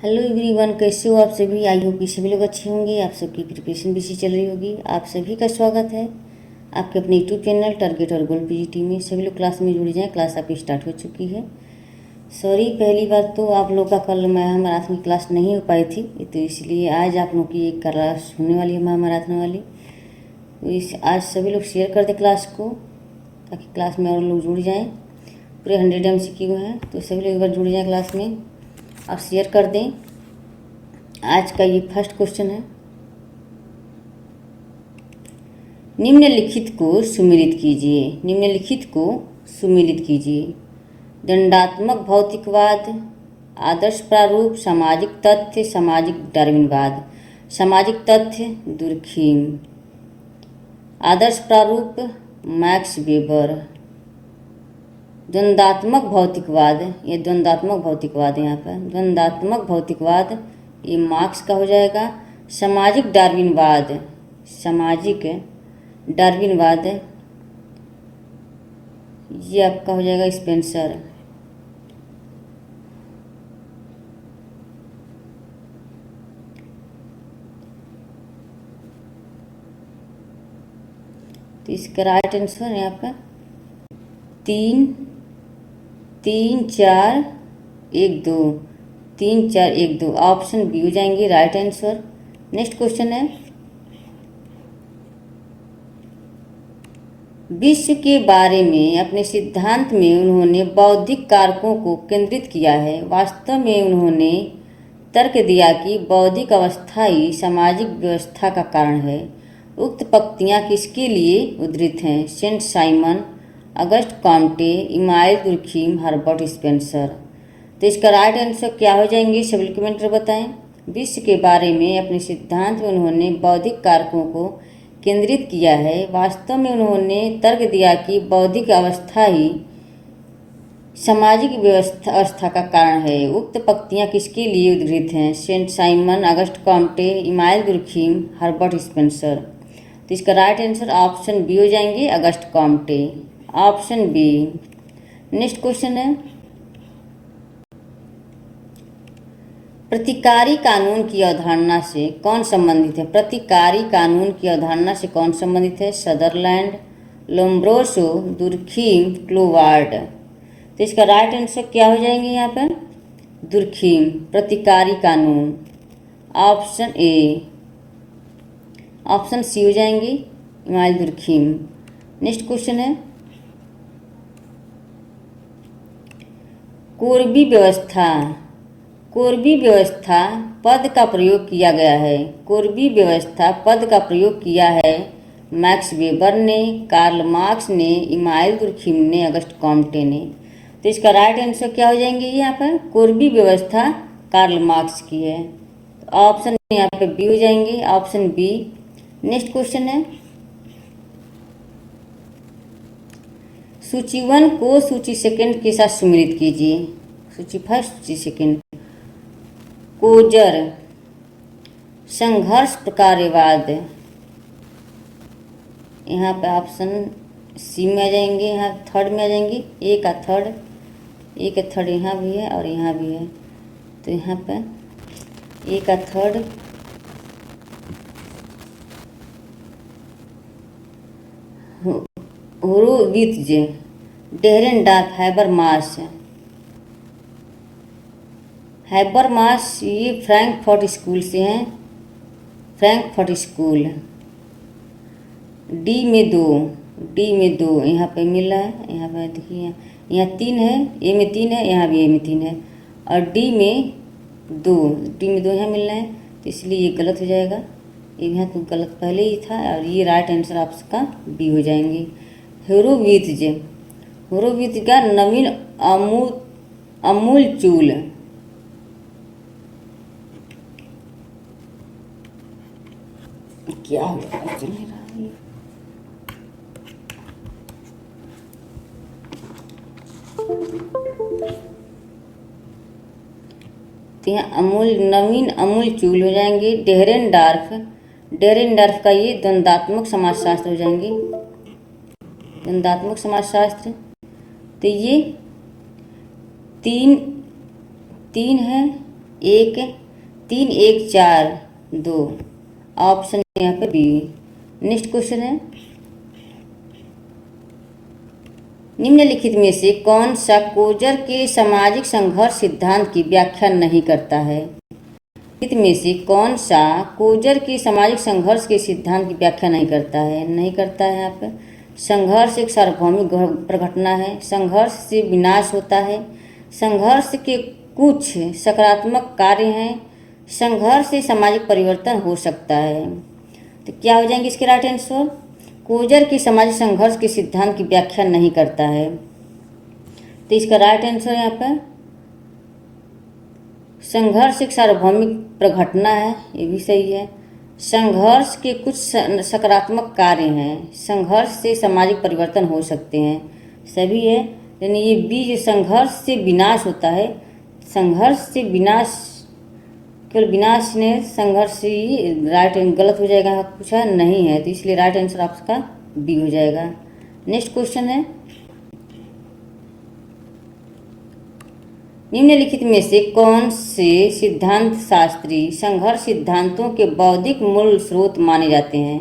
Hello everyone, कैसे हो आप सभी। आई होप कि सभी लोग अच्छे होंगे। आप सबकी प्रिपरेशन भी अच्छी चल रही होगी। आप सभी का स्वागत है आपके अपने यूट्यूब चैनल टारगेट और गोल पीजीटी में। सभी लोग क्लास में जुड़ जाएं। क्लास आपकी स्टार्ट हो चुकी है। सॉरी, पहली बात तो आप लोग का कल महामैराथन की क्लास नहीं हो पाई थी, तो इसलिए आज आप लोग की एक क्लास होने वाली है महामैराथन वाली। तो आज सभी लोग शेयर कर दें क्लास को, ताकि क्लास में और लोग जुड़ जाएँ। पूरे 100 MCQ हैं, तो सभी लोग एक बार जुड़ जाएँ क्लास में और शेयर कर दें। आज का ये फर्स्ट क्वेश्चन है। निम्नलिखित को सुमेलित कीजिए। निम्नलिखित को सुमेलित कीजिए। दंडात्मक भौतिकवाद, आदर्श प्रारूप, सामाजिक तथ्य, सामाजिक डार्विनवाद। सामाजिक तथ्य दुर्खीम, आदर्श प्रारूप मैक्स वेबर। द्वंद्वात्मक भौतिकवाद, ये द्वंद्वात्मक भौतिकवाद है। यहाँ पर द्वंद्वात्मक भौतिकवाद ये मार्क्स का हो जाएगा। सामाजिक डार्विनवाद, सामाजिक डार्विनवाद ये आपका हो जाएगा स्पेंसर। तो इसका राइट आंसर यहाँ पर 3 3 4 1 2 3 4 1 2 ऑप्शन बी हो जाएंगे राइट आंसर। नेक्स्ट क्वेश्चन है। विश्व के बारे में अपने सिद्धांत में उन्होंने बौद्धिक कारकों को केंद्रित किया है। वास्तव में उन्होंने तर्क दिया कि बौद्धिक अवस्था ही सामाजिक व्यवस्था का कारण है। उक्त पंक्तियाँ किसके लिए उद्धृत हैं? Saint Simon, Auguste Comte, Emile Durkheim, Herbert Spencer. तो इसका राइट आंसर क्या हो जाएंगे, सभी कमेंट में बताएं। विश्व के बारे में अपने सिद्धांत में उन्होंने बौद्धिक कारकों को केंद्रित किया है। वास्तव में उन्होंने तर्क दिया कि बौद्धिक अवस्था ही सामाजिक अवस्था का कारण है। उक्त पंक्तियाँ किसके लिए उद्धृत हैं? Saint Simon, Auguste Comte, Emile Durkheim, Herbert Spencer. तो इसका राइट आंसर ऑप्शन बी हो जाएंगे, Auguste Comte, option B. Next question है। प्रतिकारी कानून की अवधारणा से कौन संबंधित है? प्रतिकारी कानून की अवधारणा से कौन संबंधित है? Sutherland, Lombroso, Durkheim, Cloward. तो इसका राइट आंसर क्या हो जाएंगे यहाँ पर? दुर्खीम, प्रतिकारी कानून, ऑप्शन ए। ऑप्शन सी हो जाएंगे, इमाइल दुर्खीम। नेक्स्ट क्वेश्चन है। कोरबी व्यवस्था, कोरबी व्यवस्था पद का प्रयोग किया गया है। कोरबी व्यवस्था पद का प्रयोग किया है मैक्स वेबर ने, कार्ल मार्क्स ने, इमाइल दुर्खीम ने, अगस्ट कॉम्टे ने। तो इसका राइट आंसर क्या हो जाएंगे यहाँ पर? कोरबी व्यवस्था कार्ल मार्क्स की है। तो ऑप्शन यहाँ पे बी हो जाएंगे, ऑप्शन बी। नेक्स्ट क्वेश्चन है। सूची 1 को सूची 2 के साथ सुमेलित कीजिए। सूची 1, सूची 2। कोजर, संघर्ष प्रकारवाद, यहाँ पे ऑप्शन सी में आ जाएंगे, यहाँ थर्ड में आ जाएंगे। ए का थर्ड यहाँ भी है और यहाँ भी है। तो यहाँ पे ए का थर्ड होरोवित्ज, डेरेनडार्फ, हैबरमास ये फ्रैंकफर्ट स्कूल से हैं। Frankfurt school. डी में दो यहाँ पे मिला है। यहाँ पे देखिए, यहाँ 3 है, ए में 3 है, यहाँ भी ए में 3 है, और डी में 2 यहाँ मिलना है। तो इसलिए ये गलत हो जाएगा। ये यहाँ तो गलत पहले ही था, और ये राइट आंसर आपका बी हो जाएंगे। होरोवित्ज का नवीन अमूल चूल। क्या हो रहा चल नहीं रहा है। तो यहाँ नवीन अमूल चूल हो जाएंगे। डेरेनडार्फ का ये द्वंद्वात्मक समाजशास्त्र हो जाएंगे, द्वंद्वात्मक समाजशास्त्र। तो ये 3 है 1 3 1 4 2, ऑप्शन यहाँ पे बी। नेक्स्ट क्वेश्चन है, निम्नलिखित में से कौन सा कोजर के सामाजिक संघर्ष सिद्धांत की व्याख्या नहीं करता है? निम्नलिखित में से कौन सा कोजर के सामाजिक संघर्ष के सिद्धांत की व्याख्या नहीं करता है? नहीं करता है यहाँ पे। संघर्ष एक सार्वभौमिक प्रघटना है, संघर्ष से विनाश होता है, संघर्ष के कुछ सकारात्मक कार्य हैं, संघर्ष से सामाजिक परिवर्तन हो सकता है। तो क्या हो जाएंगे इसके राइट आंसर? कोजर की सामाजिक संघर्ष के सिद्धांत की व्याख्या नहीं करता है। तो इसका राइट आंसर यहाँ पर संघर्ष एक सार्वभौमिक प्रघटना है, ये भी सही है। संघर्ष के कुछ सकारात्मक कार्य हैं, संघर्ष से सामाजिक परिवर्तन हो सकते हैं, सभी है। यानी ये बी जो संघर्ष से विनाश होता है, संघर्ष से विनाश, केवल विनाश ने संघर्ष से ही राइट गलत हो जाएगा, पूछा नहीं है, तो इसलिए राइट आंसर आपका बी हो जाएगा। नेक्स्ट क्वेश्चन है, निम्नलिखित में से कौन से सिद्धांत शास्त्री संघर्ष सिद्धांतों के बौद्धिक मूल स्रोत माने जाते हैं?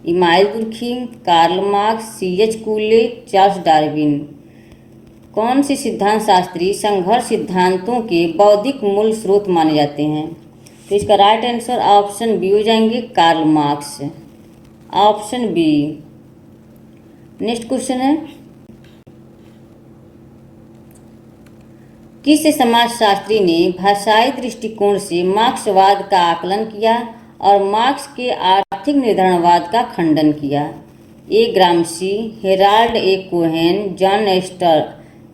Emile Durkheim, Karl Marx, C.H. Cooley, Charles Darwin. कौन से सिद्धांत शास्त्री संघर्ष सिद्धांतों के बौद्धिक मूल स्रोत माने जाते हैं? तो इसका राइट आंसर ऑप्शन बी हो जाएंगे, Karl Marx, option B. Next question है, किस समाजशास्त्री ने भाषाई दृष्टिकोण से मार्क्सवाद का आकलन किया और मार्क्स के आर्थिक निर्धारणवाद का खंडन किया? ए ग्रामशी, हेराल्ड ए कोहेन, जॉन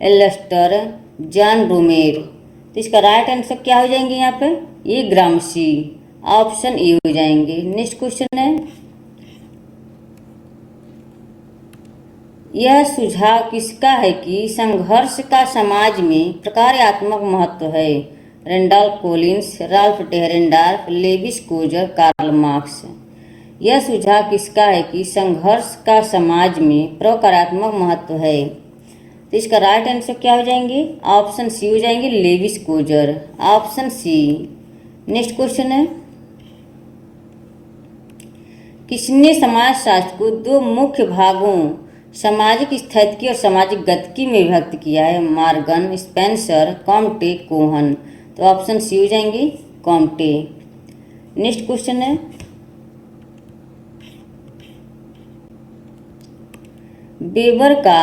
एल्स्टर, जॉन रोमेर। तो इसका राइट आंसर क्या हो जाएंगे यहाँ पे? ए ग्रामशी, ऑप्शन ए हो जाएंगे। नेक्स्ट क्वेश्चन है, यह सुझाव किसका है कि संघर्ष का समाज में प्रकार्यात्मक महत्व है? Randolph Collins, Ralf Dahrendorf, Lewis Coser, Karl Marx. यह सुझाव किसका है कि संघर्ष का समाज में प्रकार्यात्मक महत्व है? तो इसका राइट आंसर क्या हो जाएंगे? ऑप्शन सी हो जाएंगे, Lewis Coser, option C. Next question है, किसने समाजशास्त्र को दो मुख्य भागों सामाजिक स्थितिकी और सामाजिक गतिकी में विभक्त किया है? Morgan, Spencer, Comte, Kohn. तो ऑप्शन सी हो जाएंगे, कॉम्टे। नेक्स्ट क्वेश्चन है, वेबर का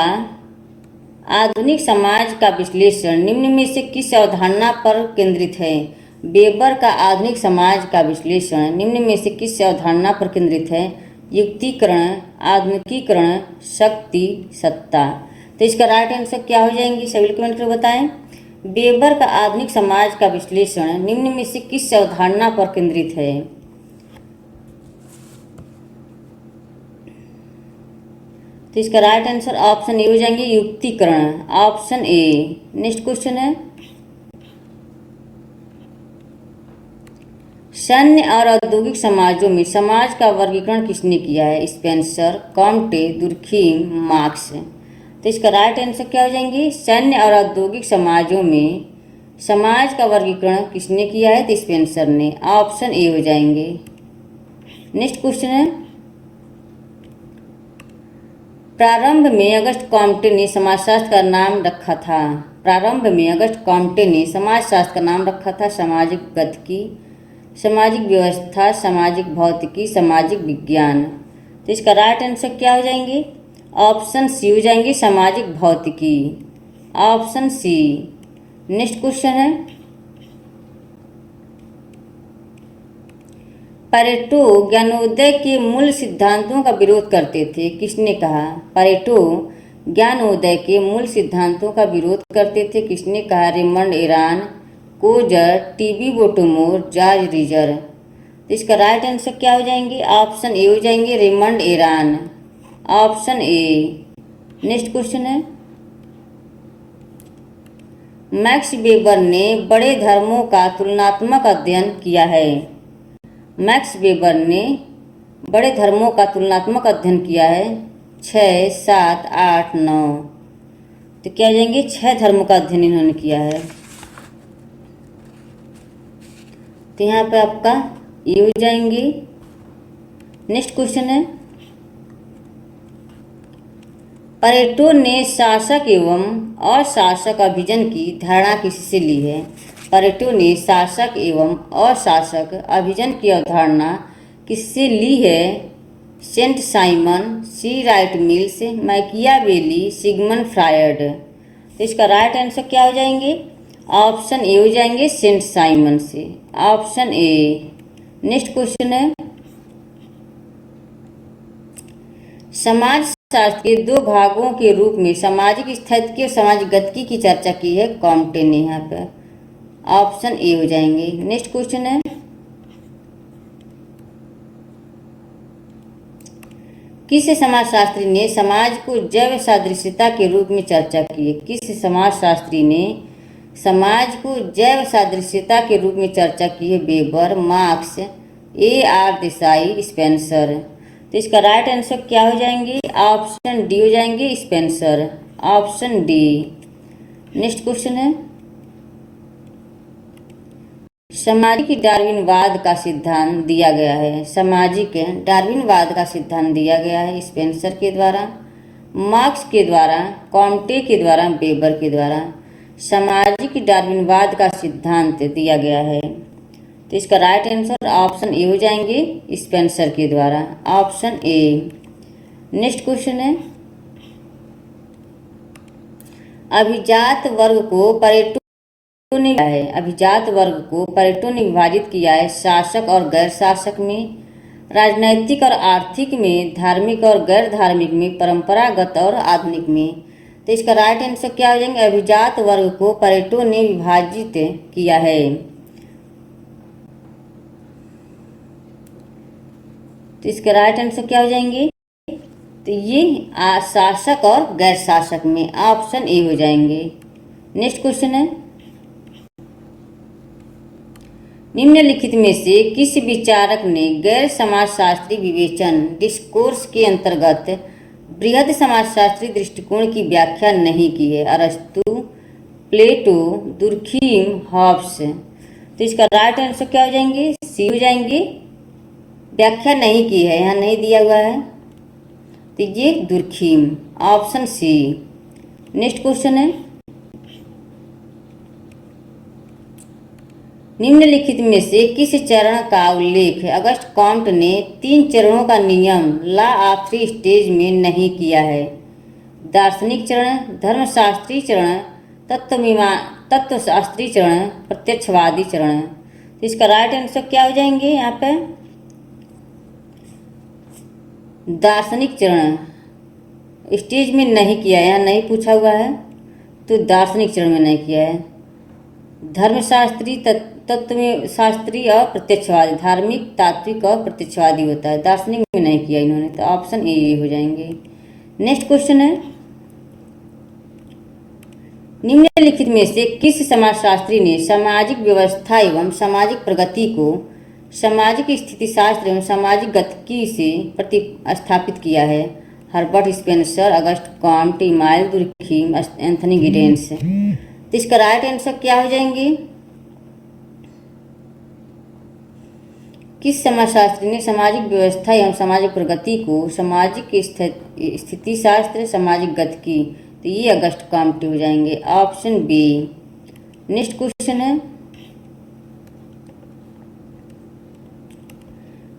आधुनिक समाज का विश्लेषण निम्न में से किस अवधारणा पर केंद्रित है? वेबर का आधुनिक समाज का विश्लेषण निम्न में से किस अवधारणा पर केंद्रित है? युक्तिकरण, आधुनिकीकरण, शक्ति, सत्ता। तो इसका राइट आंसर क्या हो जाएंगे? सभी कमेंट कर बताएं। वेबर का आधुनिक समाज का विश्लेषण निम्न में से किस अवधारणा पर केंद्रित है? तो इसका राइट आंसर ऑप्शन ए हो जाएंगे, युक्तिकरण, ऑप्शन ए। नेक्स्ट क्वेश्चन है, सैन्य और औद्योगिक समाजों में समाज का वर्गीकरण किसने किया है? Spencer, Comte, Durkheim, marks. तो इसका राइट आंसर क्या हो जाएंगे? सैन्य और औद्योगिक समाजों में समाज का वर्गीकरण किसने किया है? तो स्पेंसर ने, ऑप्शन ए हो जाएंगे। नेक्स्ट क्वेश्चन है, प्रारंभ में अगस्त कॉम्टे ने समाजशास्त्र का नाम रखा था। प्रारंभ में अगस्त कॉम्टे ने समाजशास्त्र का नाम रखा था सामाजिक गतिकी, सामाजिक व्यवस्था, सामाजिक भौतिकी, सामाजिक विज्ञान। तो इसका राइट आंसर क्या हो जाएंगे? ऑप्शन सी हो जाएंगे, सामाजिक भौतिकी, ऑप्शन सी। नेक्स्ट क्वेश्चन है, पैरेटो ज्ञानोदय के मूल सिद्धांतों का विरोध करते थे, किसने कहा? पैरेटो ज्ञानोदय के मूल सिद्धांतों का विरोध करते थे, किसने कहा? Raymond Aron, Coser, T B Bottomore, George Ritzer. तो इसका राइट आंसर क्या हो जाएंगे? ऑप्शन ए हो जाएंगे, Raymond Aron, option A. Next question है, मैक्स वेबर ने बड़े धर्मों का तुलनात्मक अध्ययन किया है। मैक्स वेबर ने बड़े धर्मों का तुलनात्मक अध्ययन किया है 6, 7, 8, 9। तो क्या जाएंगे? 6 धर्मों का अध्ययन इन्होंने किया है। तो यहाँ पे आपका ये हो जाएंगे। नेक्स्ट क्वेश्चन है, प्लेटो ने शासक एवं अशासक अभिजन की धारणा किससे ली है? प्लेटो ने शासक एवं अशासक अभिजन की अवधारणा किससे ली है? Saint Simon, C Wright Mills, Machiavelli, Sigmund Freud. तो इसका राइट आंसर क्या हो जाएंगे? ऑप्शन ए हो जाएंगे, सेंट साइमन से, ऑप्शन ए। नेक्स्ट क्वेश्चन है, समाज शास्त्र के दो भागों के रूप में सामाजिक स्थिति और सामाजिक गतिकी की चर्चा की है कॉम्टे ने, यहाँ पे ऑप्शन ए हो जाएंगे। नेक्स्ट क्वेश्चन है, किस समाजशास्त्री ने समाज को जैव सादृश्यता के रूप में चर्चा की है? किस समाजशास्त्री ने समाज को जैव सादृश्यता के रूप में चर्चा की है? वेबर, मार्क्स, ए आर देसाई, स्पेंसर। तो इसका राइट आंसर क्या हो जाएंगे? ऑप्शन डी हो जाएंगे, Spencer, option D. Next question है, सामाजिक डार्विनवाद का सिद्धांत दिया गया है। सामाजिक डार्विनवाद का सिद्धांत दिया गया है स्पेंसर के द्वारा, मार्क्स के द्वारा, कॉम्टे के द्वारा, वेबर के द्वारा। सामाजिक डार्विनवाद का सिद्धांत दिया गया है, तो इसका राइट आंसर ऑप्शन ए हो जाएंगे, स्पेंसर के द्वारा, ऑप्शन ए। नेक्स्ट क्वेश्चन है, अभिजात वर्ग को प्लेटो ने अभिजात वर्ग को प्लेटो ने विभाजित किया है शासक और गैर शासक में, राजनैतिक और आर्थिक में, धार्मिक और गैर धार्मिक में, परंपरागत और आधुनिक में। तो इसका राइट आंसर क्या हो जाएंगे? अभिजात वर्ग को प्लेटो ने विभाजित किया है। तो इसका राइट आंसर क्या हो जाएंगे? तो ये शासक और गैर शासक में, ऑप्शन ए हो जाएंगे। नेक्स्ट क्वेश्चन है, निम्नलिखित में से किस विचारक ने गैर समाजशास्त्री विवेचन डिस्कोर्स के अंतर्गत बृहद समाजशास्त्री दृष्टिकोण की व्याख्या नहीं की है? अरस्तु, प्लेटो, दुर्खीम, हॉब्स। तो इसका राइट आंसर क्या हो जाएंगे? सी हो जाएंगे, व्याख्या नहीं की है, यहाँ नहीं दिया हुआ है, तो ये Durkheim, option C. Next question है, निम्नलिखित में से किस चरण का उल्लेख अगस्ट कॉम्ट ने 3 चरणों का नियम लॉ ऑफ 3 स्टेज में नहीं किया है? दार्शनिक चरण, धर्मशास्त्री चरण, तत्वशास्त्री चरण, प्रत्यक्षवादी चरण। तो इसका राइट आंसर क्या हो जाएंगे? यहाँ पे दार्शनिक चरण स्टेज में नहीं किया है, यहाँ नहीं पूछा हुआ है, तो दार्शनिक चरण में नहीं किया है। धर्मशास्त्री, तत्व में शास्त्री और प्रत्यक्षवादी, धार्मिक, तात्विक और प्रत्यक्षवादी होता है, दार्शनिक में नहीं किया इन्होंने, तो ऑप्शन ए हो जाएंगे। नेक्स्ट क्वेश्चन है, निम्नलिखित में से किस समाजशास्त्री ने सामाजिक व्यवस्था एवं सामाजिक प्रगति को सामाजिक स्थिति शास्त्र एवं सामाजिक गतिकी से प्रतिस्थापित किया है? Herbert Spencer, Auguste Comte, Emmanuel Durkheim, Anthony Giddens. तो इसका राइट आंसर क्या हो जाएंगे? किस समाजशास्त्री ने सामाजिक व्यवस्था एवं सामाजिक प्रगति को सामाजिक स्थिति शास्त्र, सामाजिक गतिकी, तो ये अगस्ट कॉम्ट हो जाएंगे, ऑप्शन बी। नेक्स्ट क्वेश्चन है,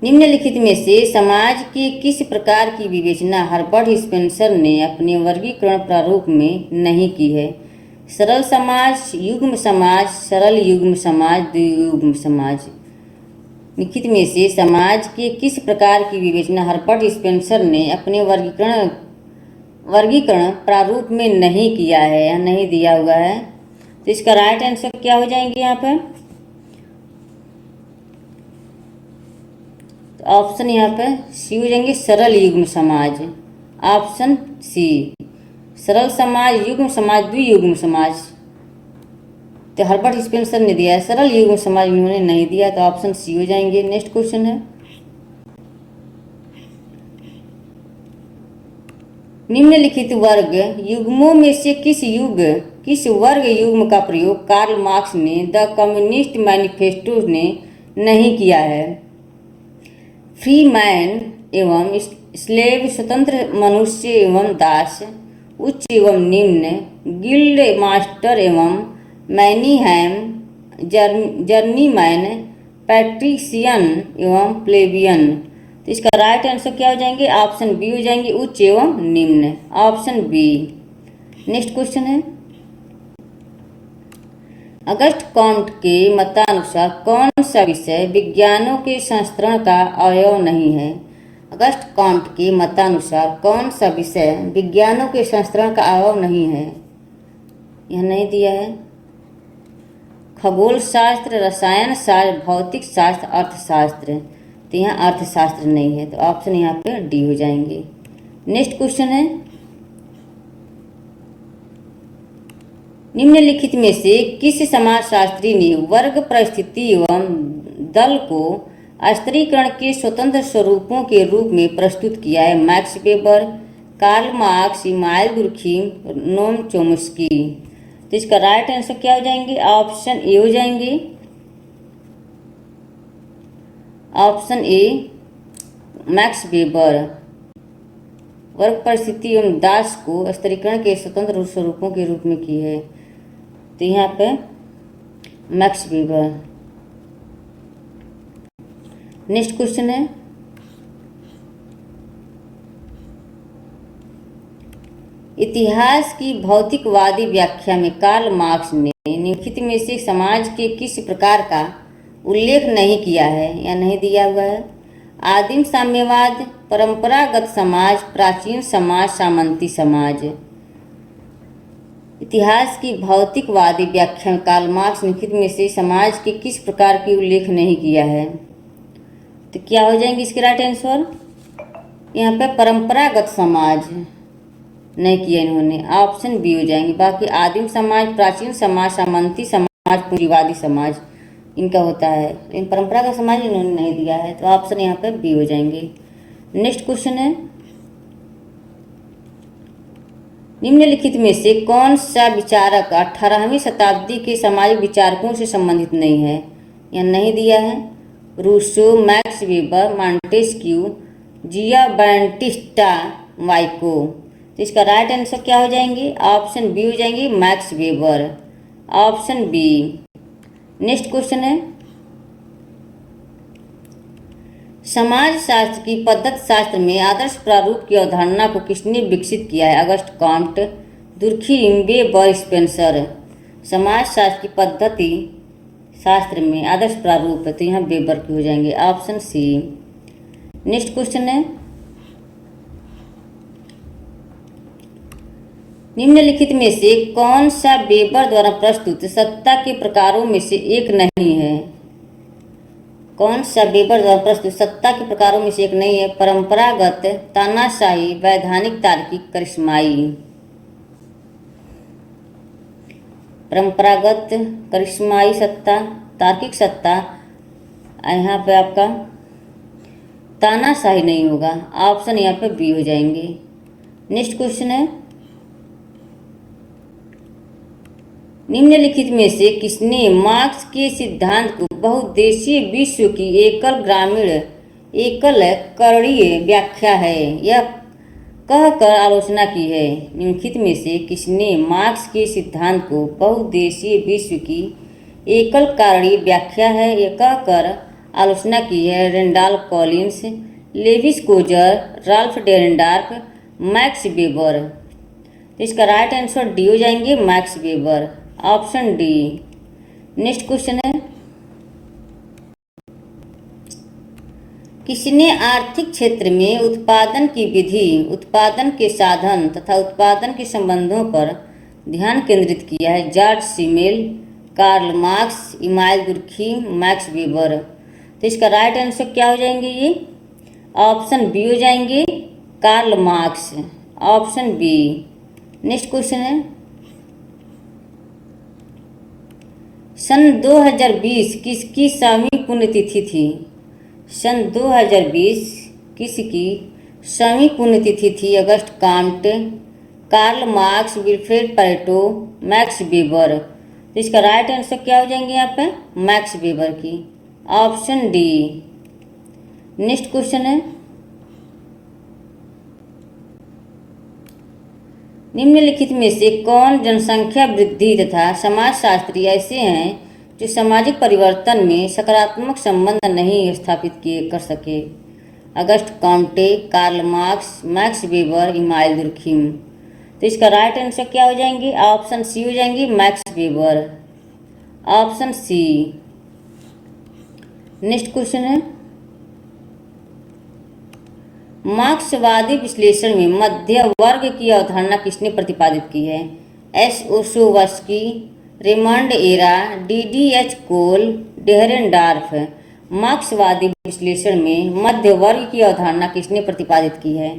निम्नलिखित में से समाज के किस प्रकार की विवेचना हर्बर्ट स्पेंसर ने अपने वर्गीकरण प्रारूप में नहीं की है? सरल समाज, युग्म समाज, सरल युग्म समाज, द्वियुग्म समाज। निम्नलिखित में से समाज के किस प्रकार की विवेचना हर्बर्ट स्पेंसर ने अपने वर्गीकरण प्रारूप में नहीं किया है, या नहीं दिया हुआ है, तो इसका राइट आंसर क्या हो जाएंगे? यहाँ पर ऑप्शन यहाँ पे सी हो जाएंगे, सरल युग्म समाज, ऑप्शन सी। सरल समाज, युग्म समाज, द्वियुग्म समाज, तो हर्बर्ट स्पेंसर ने दिया है, सरल युग्म समाज इन्होंने नहीं दिया, तो ऑप्शन सी हो जाएंगे। नेक्स्ट क्वेश्चन है, निम्नलिखित वर्ग युग्मों में से किस वर्ग युग्म का प्रयोग कार्ल मार्क्स ने द कम्युनिस्ट मैनिफेस्टो ने नहीं किया है। फ्री मैन एवं स्लेव, स्वतंत्र मनुष्य एवं दास, उच्च एवं निम्न, गिल्ड मास्टर एवं मैनीहैम, जर्नीमैन, पैट्रिशियन एवं प्लेबियन। तो इसका राइट आंसर क्या हो जाएंगे? ऑप्शन बी हो जाएंगे, उच्च एवं निम्न, ऑप्शन बी। नेक्स्ट क्वेश्चन है, अगस्ट कॉम्ट के मतानुसार कौन सा विषय विज्ञानों के संस्करण का अवयव नहीं है? अगस्ट कॉम्ट के मतानुसार कौन सा विषय विज्ञानों के संस्करण का अवयव नहीं है? यह नहीं दिया है। खगोल शास्त्र, रसायन शास्त्र, भौतिक शास्त्र, अर्थशास्त्र। तो यहाँ अर्थशास्त्र नहीं है, तो ऑप्शन यहाँ पे डी हो जाएंगे। नेक्स्ट क्वेश्चन है, निम्नलिखित में से किस समाजशास्त्री ने वर्ग, परिस्थिति एवं दल को स्तरीकरण के स्वतंत्र स्वरूपों के रूप में प्रस्तुत किया है? Max Weber, Karl Marx, Emmanuel Durkheim, Noam Chomsky. तो इसका राइट आंसर क्या हो जाएंगे? ऑप्शन ए हो जाएंगे, ऑप्शन ए मैक्स वेबर। वर्ग, परिस्थिति एवं दास को स्तरीकरण के स्वतंत्र स्वरूपों के रूप में की है, तो यहाँ पे मैक्स वेबर। नेक्स्ट क्वेश्चन है, इतिहास की भौतिकवादी व्याख्या में कार्ल मार्क्स ने निम्नलिखित में से समाज के किस प्रकार का उल्लेख नहीं किया है? या नहीं दिया हुआ है। आदिम साम्यवाद, परंपरागत समाज, प्राचीन समाज, सामंती समाज। इतिहास की भौतिकवादी व्याख्या में कार्ल मार्क्स निम्नलिखित में से समाज के किस प्रकार की उल्लेख नहीं किया है? तो क्या हो जाएंगे इसके राइट आंसर? यहाँ पे परंपरागत समाज नहीं किया इन्होंने, ऑप्शन बी हो जाएंगे। बाकी आदिम समाज, प्राचीन समाज, सामंती समाज, पूंजीवादी समाज इनका होता है, लेकिन परंपरागत समाज इन्होंने नहीं दिया है, तो ऑप्शन यहाँ पे बी हो जाएंगे। नेक्स्ट क्वेश्चन है, निम्नलिखित में से कौन सा विचारक 18वीं शताब्दी के सामाजिक विचारकों से संबंधित नहीं है? या नहीं दिया है। रूसो, मैक्स वेबर, मॉन्टेस्क्यू, जिया बैटिस्टा वाइको। तो इसका राइट आंसर क्या हो जाएंगे? ऑप्शन बी हो जाएंगे, Max Weber, option B. Next question है, समाजशास्त्र की पद्धति शास्त्र में आदर्श प्रारूप की अवधारणा को किसने विकसित किया है? Auguste Comte, Durkheim, weber, Spencer. समाजशास्त्र की पद्धति शास्त्र में आदर्श प्रारूप है, तो यहाँ वेबर की हो जाएंगे, ऑप्शन सी। नेक्स्ट क्वेश्चन है, निम्नलिखित में से कौन सा वेबर द्वारा प्रस्तुत सत्ता के प्रकारों में से एक नहीं है? कौन सा वेबर द्वारा प्रस्तुत सत्ता के प्रकारों में से एक नहीं है? परंपरागत, तानाशाही, वैधानिक, तार्किक, करिश्माई। परंपरागत, करिश्माई सत्ता, तार्किक सत्ता, यहाँ पे आपका तानाशाही नहीं होगा, ऑप्शन यहाँ पे बी हो जाएंगे। नेक्स्ट क्वेश्चन है, निम्नलिखित में से किसने मार्क्स के सिद्धांत को बहुउद्देशीय विश्व की एकल ग्रामीण एकल करणीय व्याख्या है यह कहकर आलोचना की है? निम्नलिखित में से किसने मार्क्स के सिद्धांत को बहुउद्देशीय विश्व की एकल कारणीय व्याख्या है यह कहकर आलोचना की है? Randolph Collins, Lewis Coser, Ralf Dahrendorf, Max Weber. तो इसका राइट आंसर डी हो जाएंगे, Max Weber, option D. Next question है, किसने आर्थिक क्षेत्र में उत्पादन की विधि, उत्पादन के साधन तथा उत्पादन के संबंधों पर ध्यान केंद्रित किया है? George Simmel, Karl Marx, Emmanuel Durkheim, Max Weber. तो इसका राइट आंसर क्या हो जाएंगे? ये ऑप्शन बी हो जाएंगे, Karl Marx, option B. Next question है, सन 2020 किसकी 100वीं पुण्यतिथि थी? सन 2020 किसकी 100वीं पुण्यतिथि थी? Auguste Comte, Karl Marx, Vilfredo Pareto, Max Weber. तो इसका राइट आंसर क्या हो जाएंगे यहाँ पे? मैक्स वेबर की, ऑप्शन डी। नेक्स्ट क्वेश्चन है, निम्नलिखित में से कौन जनसंख्या वृद्धि तथा समाजशास्त्री ऐसे हैं जो सामाजिक परिवर्तन में सकारात्मक संबंध नहीं स्थापित कर सके? Auguste Comte, Karl Marx, Max Weber, Emile Durkheim. तो इसका राइट आंसर क्या हो जाएंगे? ऑप्शन सी हो जाएंगी, Max Weber. Option C. Next question है, मार्क्सवादी विश्लेषण में मध्य वर्ग की अवधारणा किसने प्रतिपादित की है? एस ओशोवस्की, रेमंड एरा, DDH कोल, डेहरेनडॉर्फ। मार्क्सवादी विश्लेषण में मध्य वर्ग की अवधारणा किसने प्रतिपादित की है?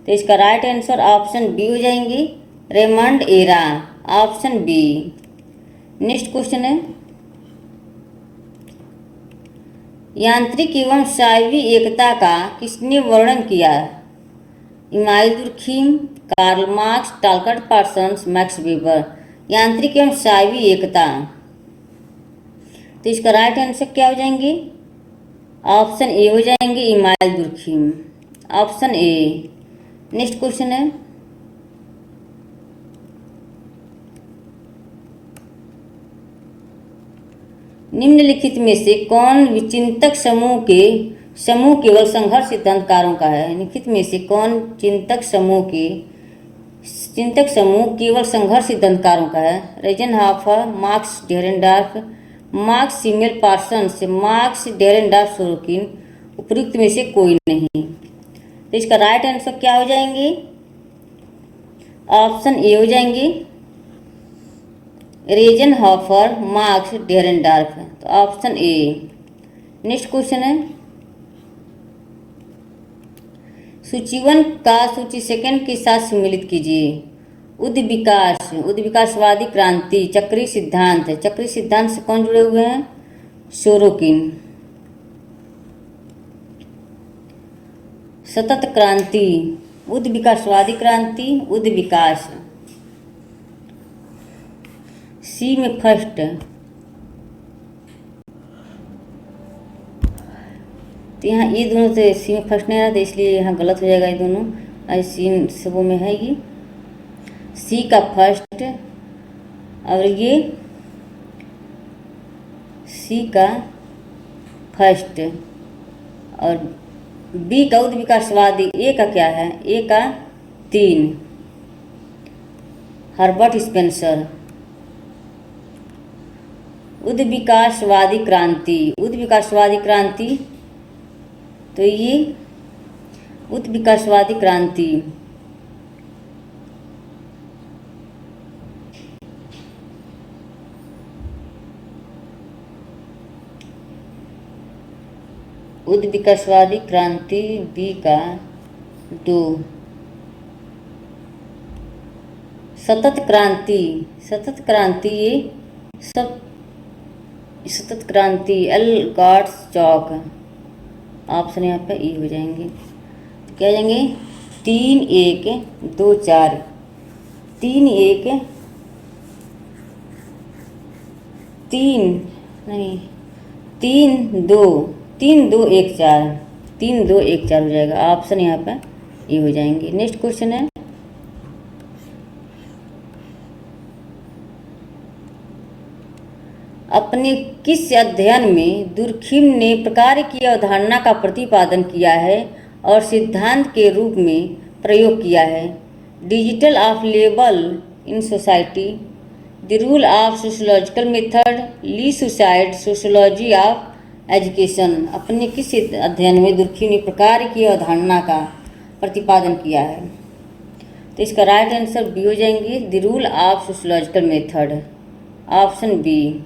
तो इसका राइट आंसर ऑप्शन बी हो जाएंगी, Raymond Aron. Option B. Next question है, यांत्रिक एवं साइवी एकता का किसने वर्णन किया? Emile Durkheim, Karl Marx, Talcott Parsons, Max Weber. यांत्रिक एवं साइवी एकता। तो इसका राइट आंसर क्या हो जाएंगे? ऑप्शन ए हो जाएंगे, email Durkheim. Option A. Next question है, निम्नलिखित में से कौन विचिंतक समूह केवल संघर्ष सिद्धांतकारों का है? निम्नलिखित में से कौन चिंतक समूह केवल संघर्ष सिद्धांतकारों का है? रेजनहॉफर, Marx, Dahrendorf, Marx Simmel Parsons, Marx Dahrendorf Sorokin. उपयुक्त में से कोई नहीं। तो इसका राइट आंसर क्या हो जाएंगे? ऑप्शन ए हो जाएंगे, रेजनहॉफर, मार्क्स, डेहरेनडॉर्फ। तो ऑप्शन ए। नेक्स्ट क्वेश्चन है, सूची 1 का सूची 2 के साथ सम्मिलित कीजिए। उद्विकासवादी क्रांति, चक्रीय सिद्धांत। चक्रीय सिद्धांत से कौन जुड़े हुए हैं? सोरोकिन। सतत क्रांति, उद्विकासवादी क्रांति, उद्विकास। सी में फर्स्ट। तो यहाँ ये दोनों तो सी में फर्स्ट नहीं आ रहा, तो इसलिए यहाँ गलत हो जाएगा ये दोनों। सी सबों में है ये सी का फर्स्ट, और ये सी का फर्स्ट, और बी का उद्विकासवादी। ए का क्या है? ए का 3, हर्बर्ट स्पेंसर। उद्विकासवादी क्रांति, तो ये उद्विकासवादी क्रांति। उद्विकासवादी क्रांति बी का 2। सतत क्रांति ये सब सतत क्रांति एल्गार्ट्स चौक। ऑप्शन यहाँ पे ई हो जाएंगे। तो क्या हो जाएंगे? 3 1 2 4, 3 1 3 नहीं 3 2 3 2 1 4, 3 2 1 4 हो जाएगा। ऑप्शन यहाँ पे ये हो जाएंगे। नेक्स्ट क्वेश्चन है, अपने किस अध्ययन में दुर्खिम ने प्रकार की अवधारणा का प्रतिपादन किया है और सिद्धांत के रूप में प्रयोग किया है? Division of labour in society, the rule of sociological method, le suicide, sociology of education. अपने किस अध्ययन में दुर्खिम ने प्रकार की अवधारणा का प्रतिपादन किया है? तो इसका राइट आंसर बी हो जाएंगे, the rule of sociological method. Option B.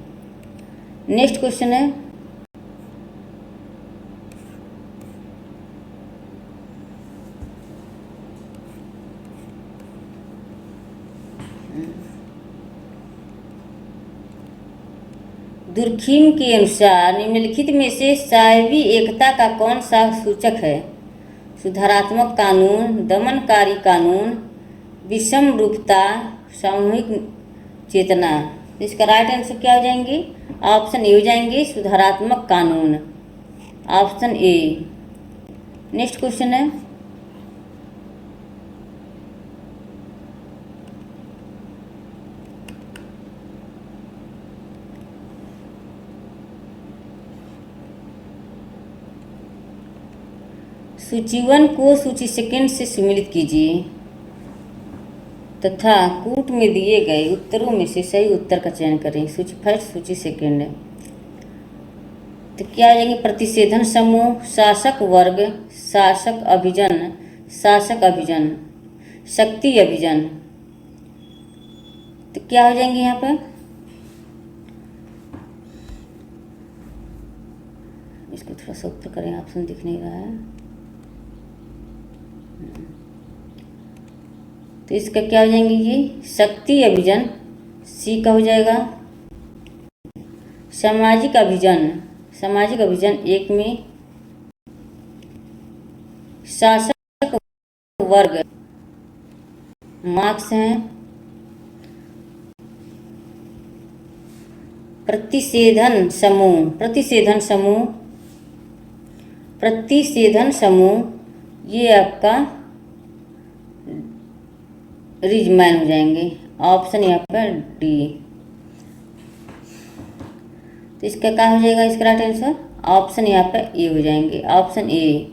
Next question है, दुर्खिम के अनुसार निम्नलिखित में से साइवी एकता का कौन सा सूचक है? सुधारात्मक कानून, दमनकारी कानून, विषम रूपता, सामूहिक चेतना। इसका राइट आंसर क्या हो जाएंगे? ऑप्शन ए हो जाएंगे सुधारात्मक कानून, ऑप्शन ए। नेक्स्ट क्वेश्चन है, सूची 1 को सूची सेकंड से सम्मिलित कीजिए तथा कूट में दिए गए उत्तरों में से सही उत्तर का चयन करें। सूची फर्स्ट, सूची सेकंड है तो क्या आ जाएंगे? प्रतिषेधन समूह, शासक वर्ग, शासक अभिजन, शासक अभिजन, शक्ति अभिजन। तो क्या हो जाएंगे यहाँ पर? इसको थोड़ा सा ऊपर करें, ऑप्शन दिख नहीं रहा है। तो इसका क्या हो जाएंगे? ये शक्ति अभिजन, सी का हो जाएगा। सामाजिक अभिजन, सामाजिक अभिजन एक में। शासक वर्ग मार्क्स हैं। प्रतिषेधन समूह, प्रतिषेधन समूह, प्रतिषेधन समूह ये आपका रिजमैन हो जाएंगे, ऑप्शन यहाँ पर डी। तो इसका क्या हो जाएगा? इसका राइट आंसर ऑप्शन यहाँ पर ए हो जाएंगे, ऑप्शन ए।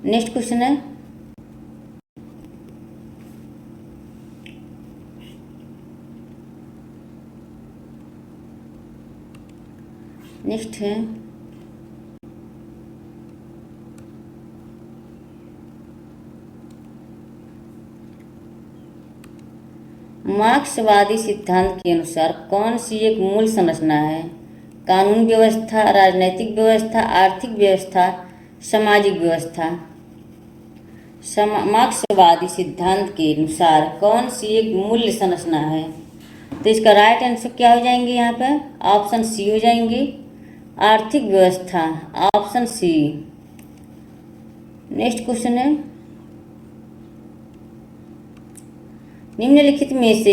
नेक्स्ट क्वेश्चन है, नेक्स्ट है मार्क्सवादी सिद्धांत के अनुसार कौन सी एक मूल संरचना है? कानून व्यवस्था, राजनैतिक व्यवस्था, आर्थिक व्यवस्था, सामाजिक व्यवस्था। मार्क्सवादी सिद्धांत के अनुसार कौन सी एक मूल्य संरचना है? तो इसका राइट आंसर क्या हो जाएंगे? यहाँ पर ऑप्शन सी हो जाएंगे, आर्थिक व्यवस्था, ऑप्शन सी। नेक्स्ट क्वेश्चन है, निम्नलिखित में से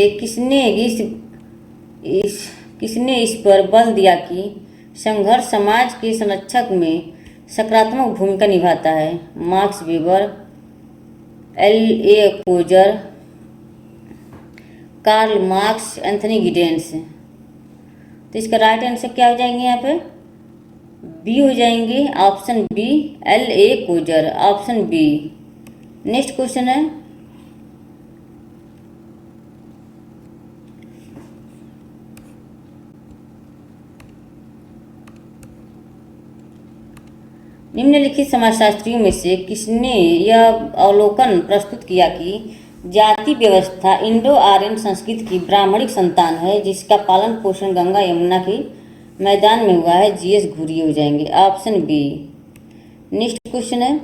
किसने इस पर बल दिया कि संघर्ष समाज के संरक्षक में सकारात्मक भूमिका निभाता है? Max Weber, L.A. Coser, Karl Marx, Anthony Giddens. तो इसका राइट आंसर क्या हो जाएंगे? यहाँ पे बी हो जाएंगे, option B, L.A. Coser, option B. Next question है, निम्नलिखित समाजशास्त्रियों में से किसने यह अवलोकन प्रस्तुत किया कि जाति व्यवस्था इंडो आर्यन संस्कृति की ब्राह्मणिक संतान है जिसका पालन पोषण गंगा यमुना के मैदान में हुआ है? जीएस घुरिये हो जाएंगे, ऑप्शन बी। नेक्स्ट क्वेश्चन है,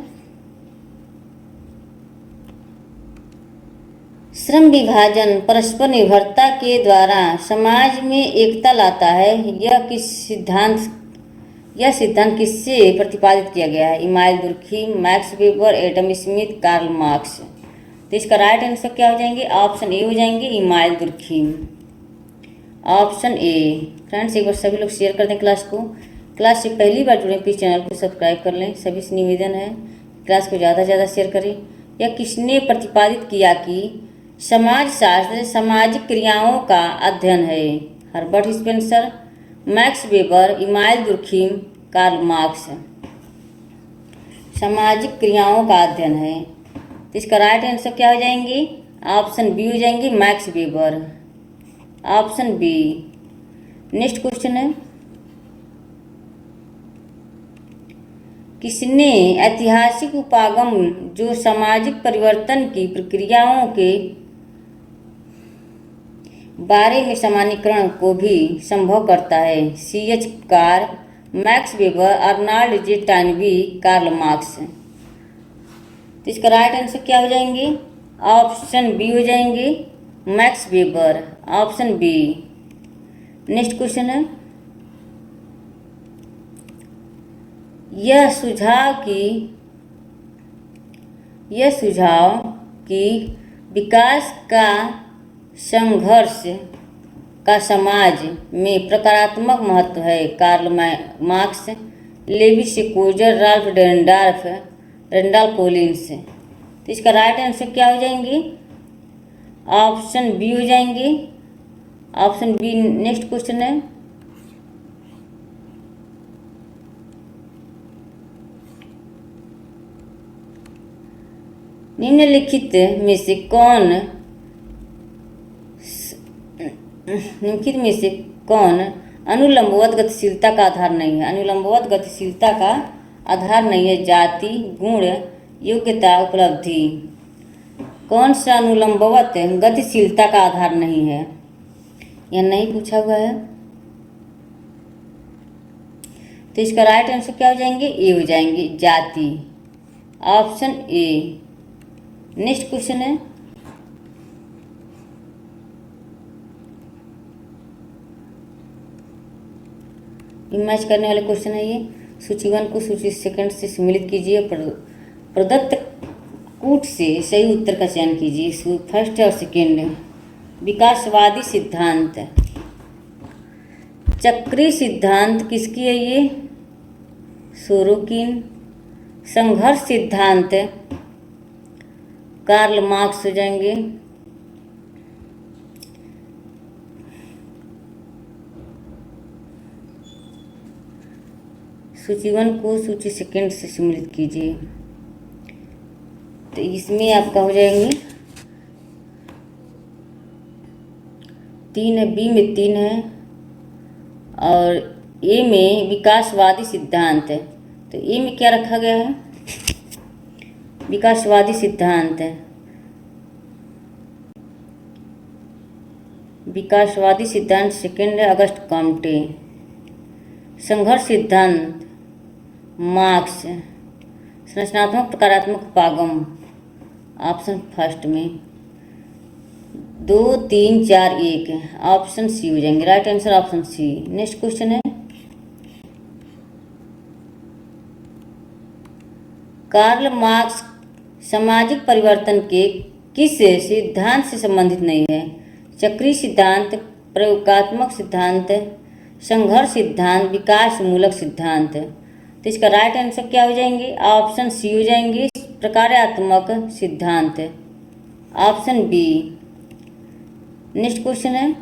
श्रम विभाजन परस्पर निर्भरता के द्वारा समाज में एकता लाता है, यह सिद्धांत किससे प्रतिपादित किया गया है? Emile Durkheim, Max Weber, Adam Smith, Karl Marx. तो इसका राइट आंसर क्या हो जाएंगे? ऑप्शन ए हो जाएंगे, email Durkheim, option A. Friends एक बार सभी लोग शेयर कर दें क्लास को। क्लास से पहली बार जुड़े प्लीज चैनल को सब्सक्राइब कर लें। सभी से निवेदन है क्लास को ज़्यादा से ज़्यादा शेयर करें। यह किसने प्रतिपादित किया कि समाजशास्त्र सामाजिक क्रियाओं का अध्ययन है? Herbert Spencer, Max Weber, Emile Durkheim, Karl Marx. सामाजिक क्रियाओं का अध्ययन है तो इसका राइट आंसर क्या हो जाएंगे? ऑप्शन बी हो जाएंगे, Max Weber, option B. Next question है, किसने ऐतिहासिक उपागम जो सामाजिक परिवर्तन की प्रक्रियाओं के बारे में सामान्यीकरण को भी संभव करता है? C.H. Carr, Max Weber, Arnold J Toynbee, Karl Marx. तो इसका राइट आंसर क्या हो जाएंगे? ऑप्शन बी हो जाएंगे, Max Weber, option B. Next question है, यह सुझाव कि विकास का संघर्ष का समाज में प्रकारात्मक महत्व है। Karl Marx, Lewis Coser, Ralf Dahrendorf, Randolph Collins. तो इसका राइट आंसर क्या हो जाएंगे? ऑप्शन बी हो जाएंगे। Option B. नेक्स्ट क्वेश्चन है, निम्नलिखित में से कौन अनुलंबवत गतिशीलता का आधार नहीं है? अनुलंबवत गतिशीलता का आधार नहीं है। जाति, गुण, योग्यता, उपलब्धि। कौन सा अनुलंबवत गतिशीलता का आधार नहीं है? यह नहीं पूछा हुआ है। तो इसका राइट आंसर क्या हो जाएंगे? ए हो जाएंगे, जाति। Option A. नेक्स्ट क्वेश्चन है, मैच करने वाले क्वेश्चन है ये। सूची 1 को सूची सेकंड से सम्मिलित कीजिए। प्रदत्त कूट से सही उत्तर का चयन कीजिए। फर्स्ट और सेकेंड। विकासवादी सिद्धांत, चक्रीय सिद्धांत किसकी है ये? सोरोकिन। संघर्ष सिद्धांत कार्ल मार्क्स हो जाएंगे। सूची 1 को सूची सेकंड से सम्मिलित कीजिए। तो इसमें आपका हो जाएंगे 3 है, बी में 3 है और ए में विकासवादी सिद्धांत है। तो ए में क्या रखा गया है? विकासवादी सिद्धांत है। विकासवादी सिद्धांत सेकेंड है अगस्ट कॉम्टे। संघर्ष सिद्धांत मार्क्स। संरचनात्मक प्रकारात्मक उपागम ऑप्शन फर्स्ट में 2, 3, 4, 1 है। ऑप्शन सी हो जाएंगे। Right answer option C. Next question है, कार्ल मार्क्स सामाजिक परिवर्तन के किस सिद्धांत से संबंधित नहीं है? चक्रीय सिद्धांत, प्रयोगात्मक सिद्धांत, संघर्ष सिद्धांत, विकास मूलक सिद्धांत। तो इसका राइट आंसर क्या हो जाएंगे? ऑप्शन सी हो जाएंगे, प्रकार्यात्मक सिद्धांत। Option B. नेक्स्ट क्वेश्चन है,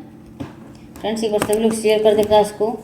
फ्रेंड्स एक बार सभी लोग शेयर कर दें क्लास को।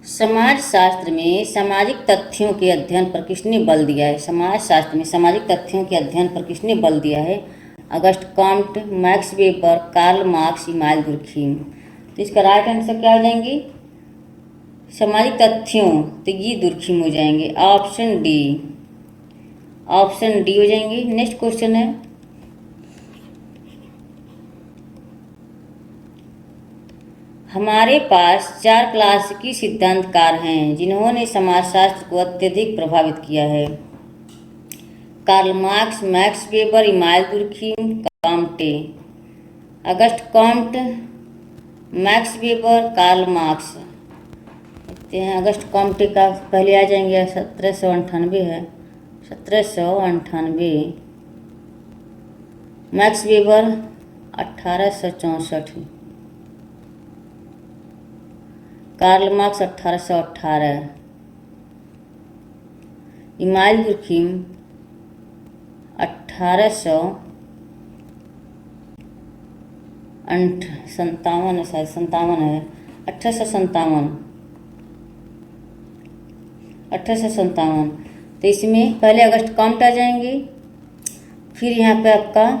समाजशास्त्र में सामाजिक तथ्यों के अध्ययन पर किसने बल दिया है? समाजशास्त्र में सामाजिक तथ्यों के अध्ययन पर किसने बल दिया है? Auguste Comte, Max Weber, Karl Marx, Emmanuel Durkheim. तो इसका राइट आंसर क्या हो जाएंगे? सामाजिक तथ्यों, तो ये दुर्खीम हो जाएंगे। Option D. ऑप्शन डी हो जाएंगे। नेक्स्ट क्वेश्चन है, हमारे पास 4 क्लासिकी सिद्धांतकार हैं जिन्होंने समाजशास्त्र को अत्यधिक प्रभावित किया है। Karl Marx, Max Weber, Emmanuel Durkheim, Comte. Auguste Comte, Max Weber, Karl Marx. देखते हैं अगस्ट कॉम्टे का पहले आ जाएंगे 1798 है, 1798। Max Weber 1864। Karl Marx 1818। Emmanuel Durkheim 1857 है, शायद 57 है, 1857। 1857। तो इसमें पहले अगस्ट कॉम्ट आ जाएंगे, फिर यहाँ पे आपका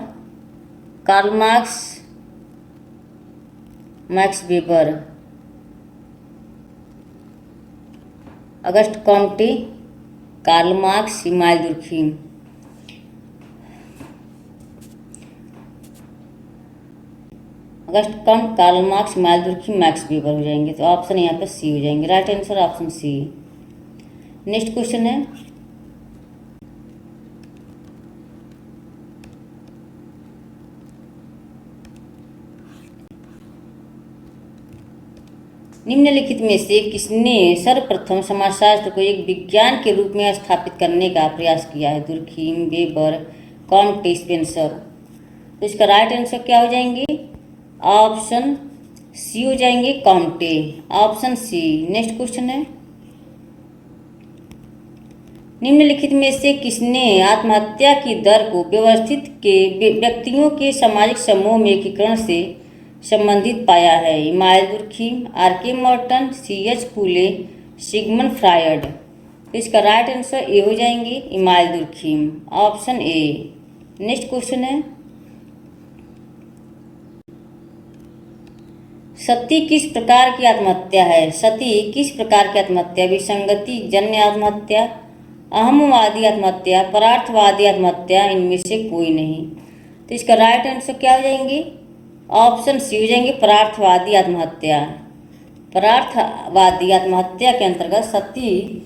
Karl Marx, Max Weber, August Comte, Karl Marx, Emmanuel Durkheim. August Comte, Karl Marx, Emmanuel Durkheim, Max Weber हो जाएंगे। तो ऑप्शन यहाँ पे सी हो जाएंगे। Right answer option C. Next question है, निम्नलिखित में से किसने सर्वप्रथम समाजशास्त्र को एक विज्ञान के रूप में स्थापित करने का प्रयास किया है? Durkheim, weber, Comte, Spencer. तो इसका राइट आंसर क्या हो जाएंगे? ऑप्शन सी हो जाएंगे, Comte. Option C. Next question है, निम्नलिखित में से किसने आत्महत्या की दर को व्यवस्थित के व्यक्तियों के सामाजिक समूह में एकीकरण से संबंधित पाया है? Emmanuel Durkheim, R K. Morton, C H. Phule, Sigmund Freud. तो इसका राइट आंसर ए हो जाएंगे, Emmanuel Durkheim. Option A. Next question है, सती किस प्रकार की आत्महत्या है? सती किस प्रकार की आत्महत्या? विसंगति जन्य आत्महत्या, अहमवादी आत्महत्या, परार्थवादी आत्महत्या, इनमें से कोई नहीं। तो इसका राइट आंसर क्या हो जाएंगे? ऑप्शन सी हो जाएंगे, परार्थवादी आत्महत्या। परार्थवादी आत्महत्या के अंतर्गत सती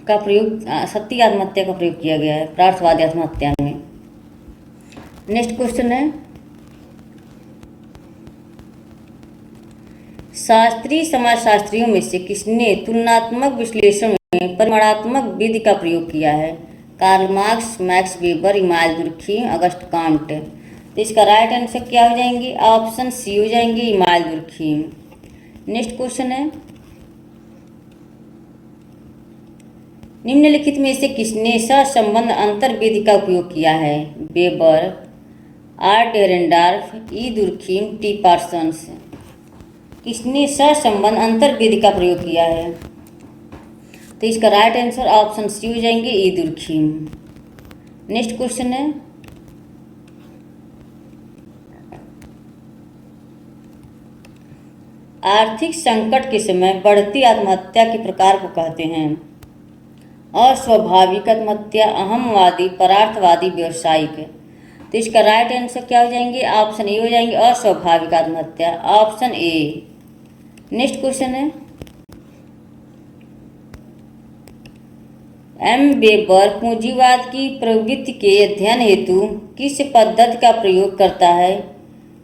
का प्रयोग, सती आत्महत्या का प्रयोग किया गया है परार्थवादी आत्महत्या में। नेक्स्ट क्वेश्चन है, शास्त्रीय समाजशास्त्रियों में से किसने तुलनात्मक विश्लेषण में परिमाणात्मक विधि का प्रयोग किया है? Karl Marx, Max Weber, Emmanuel Durkheim, Auguste Kant. तो इसका राइट आंसर क्या हो जाएंगे? ऑप्शन सी हो जाएंगे, इमानुएल दुर्खिम। नेक्स्ट क्वेश्चन है, निम्नलिखित में से किसने सहसंबंध अंतर विधि का उपयोग किया है? Weber, R Dahrendorf, E Durkheim, T Parsons. किसने सहसंबंध अंतर विधि का प्रयोग किया है? तो इसका राइट आंसर ऑप्शन सी हो जाएंगे, ई दुर्खिम। नेक्स्ट क्वेश्चन है, आर्थिक संकट के समय बढ़ती आत्महत्या के प्रकार को कहते हैं? अस्वाभाविक आत्महत्या, अहमवादी, परार्थवादी, व्यवसायिक। तो इसका राइट आंसर क्या हो जाएंगे? ऑप्शन ए हो जाएंगे, अस्वाभाविक आत्महत्या। Option A. नेक्स्ट क्वेश्चन है, एम वेबर पूंजीवाद की प्रवृत्ति के अध्ययन हेतु किस पद्धति का प्रयोग करता है?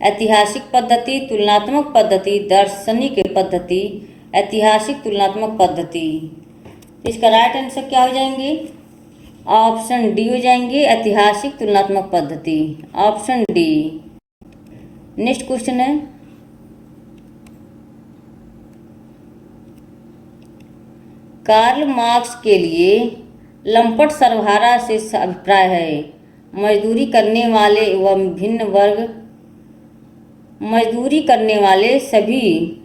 ऐतिहासिक पद्धति, तुलनात्मक पद्धति, दार्शनिक पद्धति, ऐतिहासिक तुलनात्मक पद्धति। इसका राइट आंसर क्या हो जाएंगे? ऑप्शन डी हो जाएंगे, ऐतिहासिक तुलनात्मक पद्धति। Option D. नेक्स्ट क्वेश्चन है, कार्ल मार्क्स के लिए लंपट सर्वहारा से अभिप्राय है? मजदूरी करने वाले व भिन्न वर्ग, मजदूरी करने वाले सभी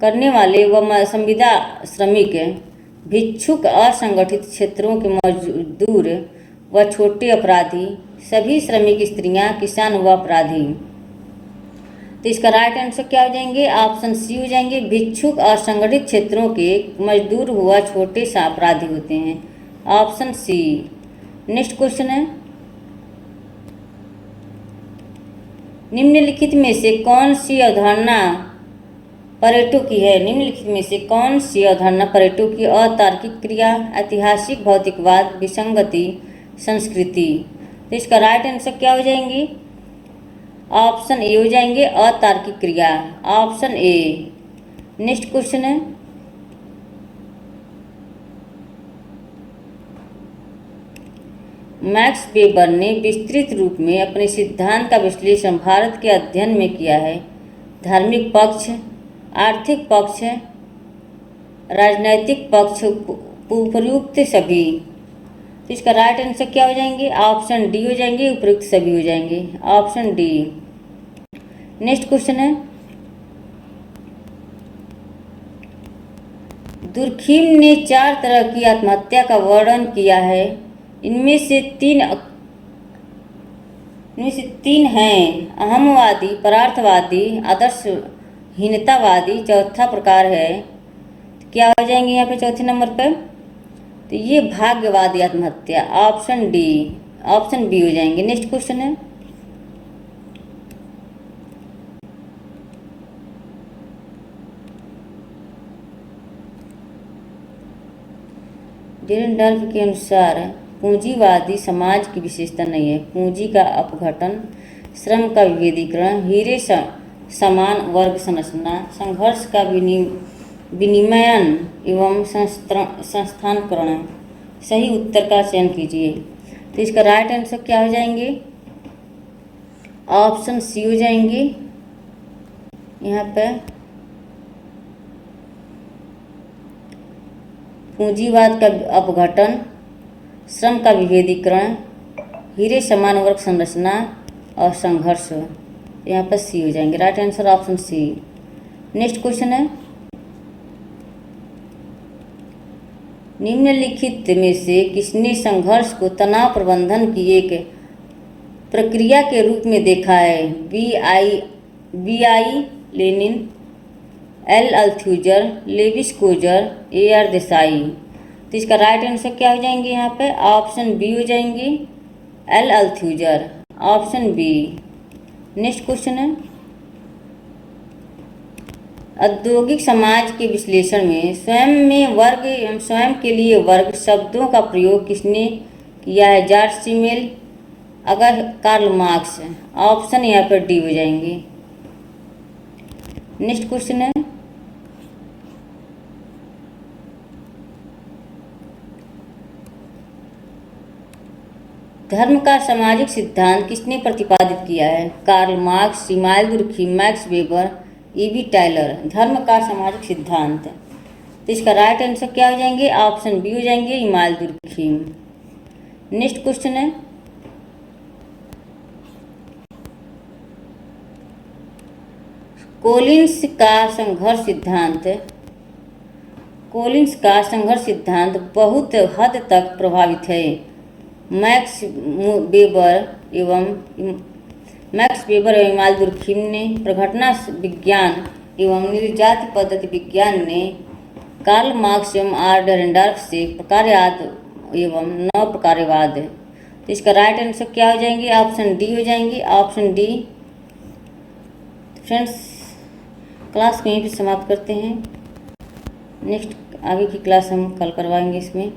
करने वाले व संविदा श्रमिक, भिक्षुक, असंगठित क्षेत्रों के मजदूर व छोटे अपराधी, सभी श्रमिक स्त्रियां, किसान व अपराधी। तो इसका राइट आंसर क्या हो जाएंगे? ऑप्शन सी हो जाएंगे, भिक्षुक, असंगठित क्षेत्रों के मजदूर हुआ छोटे सा अपराधी होते हैं। Option C. नेक्स्ट क्वेश्चन है, निम्नलिखित में से कौन सी अवधारणा परेटो की है? निम्नलिखित में से कौन सी अवधारणा परेटो की? अतार्किक क्रिया, ऐतिहासिक भौतिकवाद, विसंगति, संस्कृति। तो इसका राइट आंसर क्या हो जाएंगे? ऑप्शन ए हो जाएंगे, अतार्किक क्रिया। Option A. नेक्स्ट क्वेश्चन है, मैक्स वेबर ने विस्तृत रूप में अपने सिद्धांत का विश्लेषण भारत के अध्ययन में किया है? धार्मिक पक्ष, आर्थिक पक्ष, राजनैतिक पक्ष, उपयुक्त सभी। तो इसका राइट आंसर क्या हो जाएंगे? ऑप्शन डी हो जाएंगे, उपयुक्त सभी हो जाएंगे। Option D. नेक्स्ट क्वेश्चन है, दुर्खिम ने 4 तरह की आत्महत्या का वर्णन किया है। इनमें से तीन हैं अहमवादी, परार्थवादी, आदर्शहीनतावादी। चौथा प्रकार है, क्या हो जाएंगे यहाँ पे चौथे नंबर पर? तो ये भाग्यवादी आत्महत्या, ऑप्शन डी, ऑप्शन बी हो जाएंगे। नेक्स्ट क्वेश्चन है, डेरेनडॉर्फ के अनुसार पूंजीवादी समाज की विशेषता नहीं है पूंजी का अपघटन, श्रम का विभेदीकरण, हीरे समान वर्ग संरचना, संघर्ष का विनिमयन एवं संस्थानकरण। सही उत्तर का चयन कीजिए। तो इसका राइट आंसर क्या हो जाएंगे, ऑप्शन सी हो जाएंगे। यहाँ पे पूंजीवाद का अपघटन, श्रम का विभेदीकरण, हीरे समान वर्ग संरचना और संघर्ष, यहाँ पर सी हो जाएंगे। Right answer option C. Next question है, निम्नलिखित में से किसने संघर्ष को तनाव प्रबंधन की एक प्रक्रिया के रूप में देखा है? B I Lenin, L Althusser, Lewis Coser, A R Desai. तो इसका राइट आंसर क्या हो जाएंगे, यहाँ पे ऑप्शन बी हो जाएंगे, L Althusser, option B. Next question है, औद्योगिक समाज के विश्लेषण में स्वयं में वर्ग एवं स्वयं के लिए वर्ग शब्दों का प्रयोग किसने किया है? जॉर्ज सीमेल, अगर कार्ल मार्क्स, ऑप्शन यहाँ पर डी हो जाएंगे। नेक्स्ट क्वेश्चन है, धर्म का सामाजिक सिद्धांत किसने प्रतिपादित किया है? Karl Marx, Emmanuel Durkheim, Max Weber, E V Tylor. धर्म का सामाजिक सिद्धांत, तो इसका राइट आंसर क्या हो जाएंगे, ऑप्शन बी हो जाएंगे, इमानुएल दुर्खीम। नेक्स्ट क्वेश्चन है, कोलिंस का संघर्ष सिद्धांत, कोलिंस का संघर्ष सिद्धांत बहुत हद तक प्रभावित है मैक्स वेबर एवं इमानुएल दुर्खीम ने। प्रघटना विज्ञान एवं निर्जाति पद्धति विज्ञान ने कार्ल मार्क्स एवं आर डेरेनडॉर्फ से प्रकारवाद एवं नव प्रकारवाद। तो इसका राइट आंसर क्या हो जाएंगे, ऑप्शन डी हो जाएंगे, ऑप्शन डी। फ्रेंड्स, क्लास को यहीं पे समाप्त करते हैं। नेक्स्ट आगे की क्लास हम कल करवाएंगे इसमें।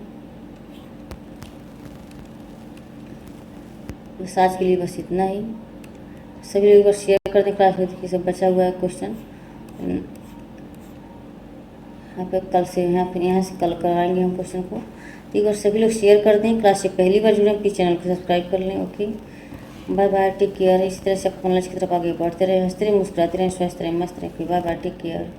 बस आज के लिए बस इतना ही। सभी लोग शेयर कर दें क्लास में कि सब बचा हुआ है क्वेश्चन। यहाँ पे कल से यहाँ से कल करवाएंगे हम क्वेश्चन को। एक बार सभी लोग शेयर कर दें। क्लास से पहली बार जुड़े प्लीज़ चैनल को सब्सक्राइब कर लें। Okay, bye bye, take care. इसी तरह से अपने नॉलेज की तरफ आगे बढ़ते रहें, हंसते रहें, मुस्कुराते रहें, स्वस्थ रहें, मस्त रहें। Bye bye, take care.